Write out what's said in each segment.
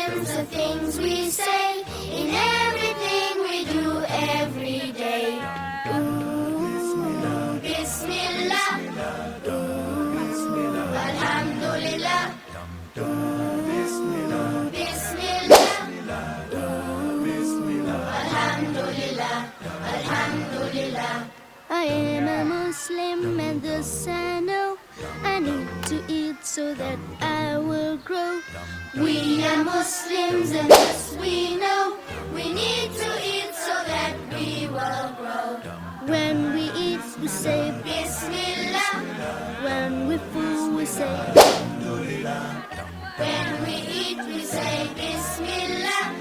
Muslims, the things we say in everything we do every day. Ooh, Bismillah. Ooh, Alhamdulillah. Ooh, Bismillah. Ooh, Alhamdulillah. Alhamdulillah. I am a Muslim and thus I know I need to eat so that I will grow. We are Muslims and thus we know we need to eat so that we will grow. When we eat we say Bismillah. When we full we say Alhamdulillah. When we eat we say Bismillah.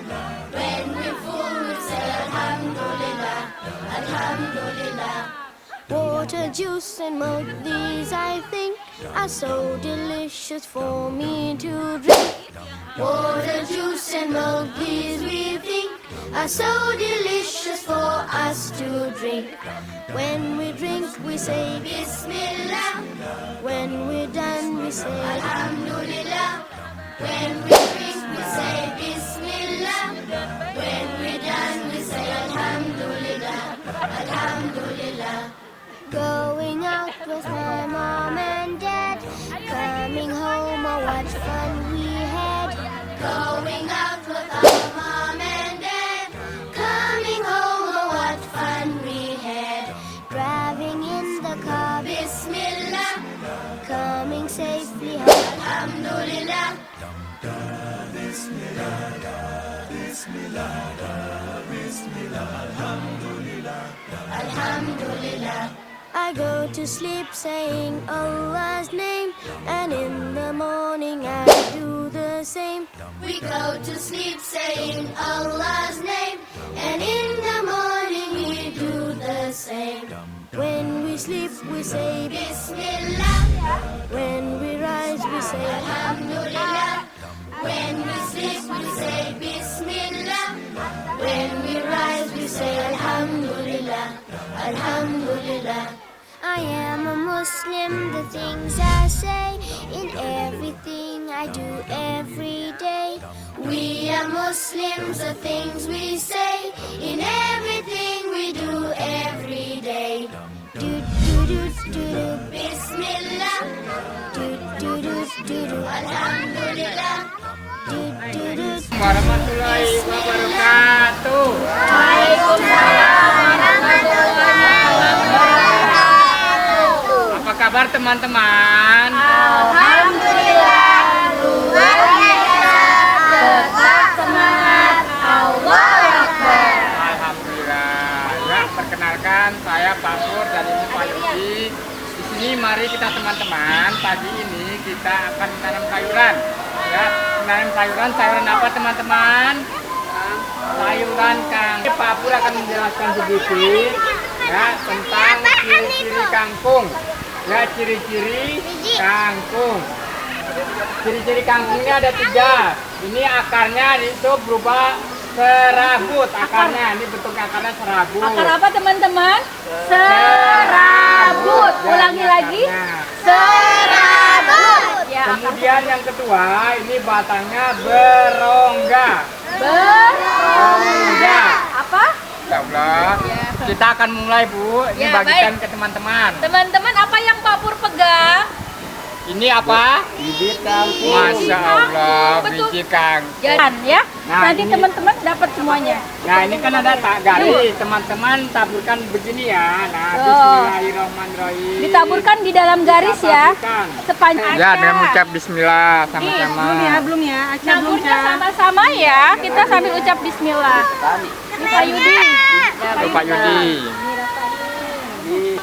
When we full we say Alhamdulillah. Alhamdulillah. Water, juice and milk, these I think are so delicious for me to drink. Water, juice and milk, these we think are so delicious for us to drink. When we drink we say Bismillah. When we're done we say Alhamdulillah. When we drink we say Bismillah. When we're done we say Alhamdulillah. Alhamdulillah. Going out with my mom and dad, coming home, oh what fun we had. Going out with our mom and dad, coming home, oh what fun we had. Driving in the car, Bismillah, coming safely home, Alhamdulillah. Bismillah, Bismillah, Bismillah, Alhamdulillah, Alhamdulillah. I go to sleep saying Allah's name, and in the morning I do the same. We go to sleep saying Allah's name, and in the morning we do the same. When we sleep we say Bismillah. When we rise we say Alhamdulillah. When we sleep we say Bismillah. When we rise we say Alhamdulillah. Alhamdulillah. I am a Muslim, the things I say in everything I do every day. We are Muslims, the things we say in everything we do every day. Do do do do do, Bismillah. Do do do do do, Alhamdulillah. Do do do. Warahmatullahi wabarakatuh. Waalaikumsalam warahmatullahi wabarakatuh. Apa kabar teman-teman? Alhamdulillah, luar biasa. Tetap semangat. Allahu Akbar. Alhamdulillah. Ya, perkenalkan saya Pak Pur dan ini Pak Yudi. Di sini mari kita teman-teman, pagi ini kita akan menanam sayuran. Ya, menanam sayuran apa teman-teman? Sayuran kang. Pak Pur akan menjelaskan sedikit ya tentang ciri-ciri kangkung. Ya, ciri-ciri kangkung. Ciri-ciri kangkung ini ada 3. Ini akarnya itu berupa serabut. Akarnya ini bentuk akarnya serabut. Akar apa teman-teman? Serabut. Ulangi lagi. Serabut. Ya. Kemudian yang kedua, ini batangnya berongga. Berongga. Apa? Ya Allah. Kita akan mulai, Bu. Ini Ya, bagikan baik. ke teman-teman. Teman-teman, apa yang Pak Pur pegang? Ini apa? Biji kangkung. Masya Allah, Betul. biji kangkung. Jangan ya. Nah, Nanti ini- teman-teman dapat semuanya. Nah, ini kan ada garis. Teman-teman taburkan begini ya. Nah, Oh. Bismillahirrahmanirrahim. Ditaburkan di dalam garis ya. Taburkan. Sepanjang. Ya, dengan mengucap bismillah sama-sama. Belum ya. Naburnya sama-sama ya. Kita sambil ucap bismillah. Ini Pak Yudi. Tuh, Pak Yudi.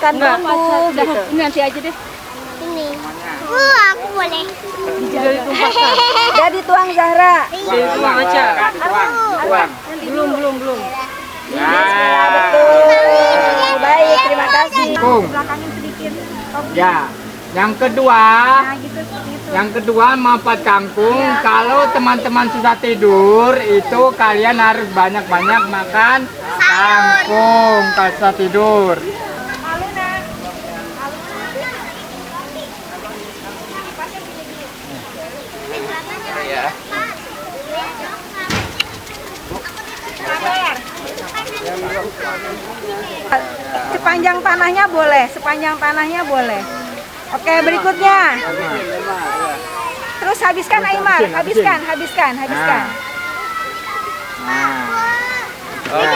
Kan udah ini nanti aja deh. Ini. Aku boleh. Jadi tuang Zahra. Dituang aja. Dituang. Belum. Ya. Betul. Baik, terima kasih. Kangkung. Belakangin sedikit. Ya. Yang kedua manfaat kangkung. Kalau teman-teman susah tidur, itu kalian harus banyak-banyak makan kangkung kalau susah tidur. Sepanjang tanahnya boleh, sepanjang tanahnya boleh. Oke, berikutnya. Terus habiskan Aymar, habiskan. Oke,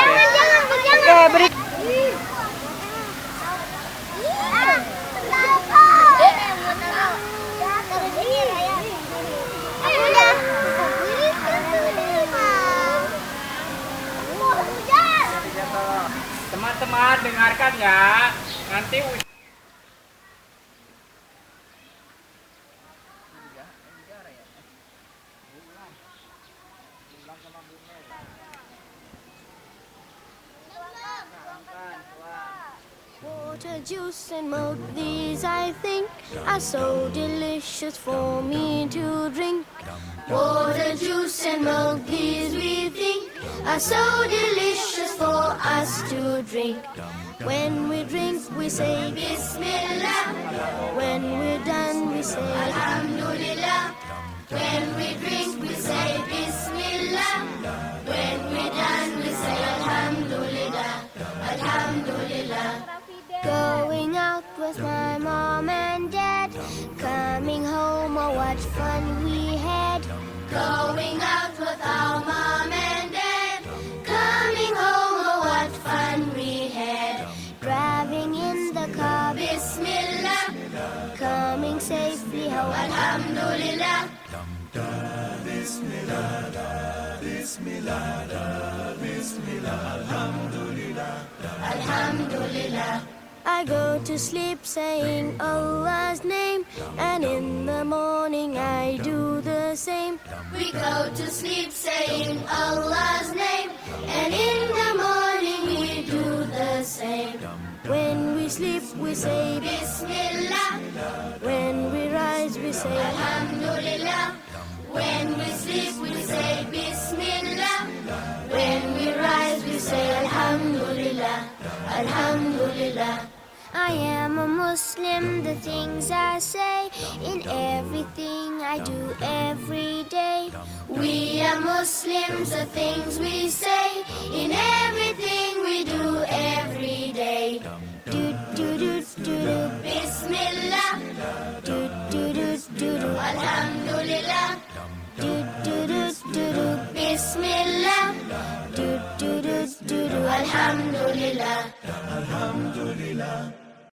Teman-teman dengarkan ya. Nanti Water, juice and milk, these I think are so delicious for me to drink. Water, juice and milk, these we think are so delicious for us to drink. When we drink, we say Bismillah. When we're done, we say Alhamdulillah. When we drink, we say Bismillah. When we're done, we say Alhamdulillah. Alhamdulillah. Going out with my mom and dad, coming home, oh what fun we had. Going out with our mom and dad, coming home, oh what fun we had. Driving in the car, Bismillah, coming safely home, Alhamdulillah. Bismillah, Bismillah, Bismillah, Alhamdulillah, Alhamdulillah. I go to sleep saying Allah's name, and in the morning I do the same. We go to sleep saying Allah's name, and in the morning we do the same. When we sleep we say Bismillah. When we rise we say Alhamdulillah. When we sleep we say Bismillah. When we rise we say Alhamdulillah. Alhamdulillah. I am a Muslim, the things I say, in everything I do every day. We are Muslims, the things we say, in everything we do every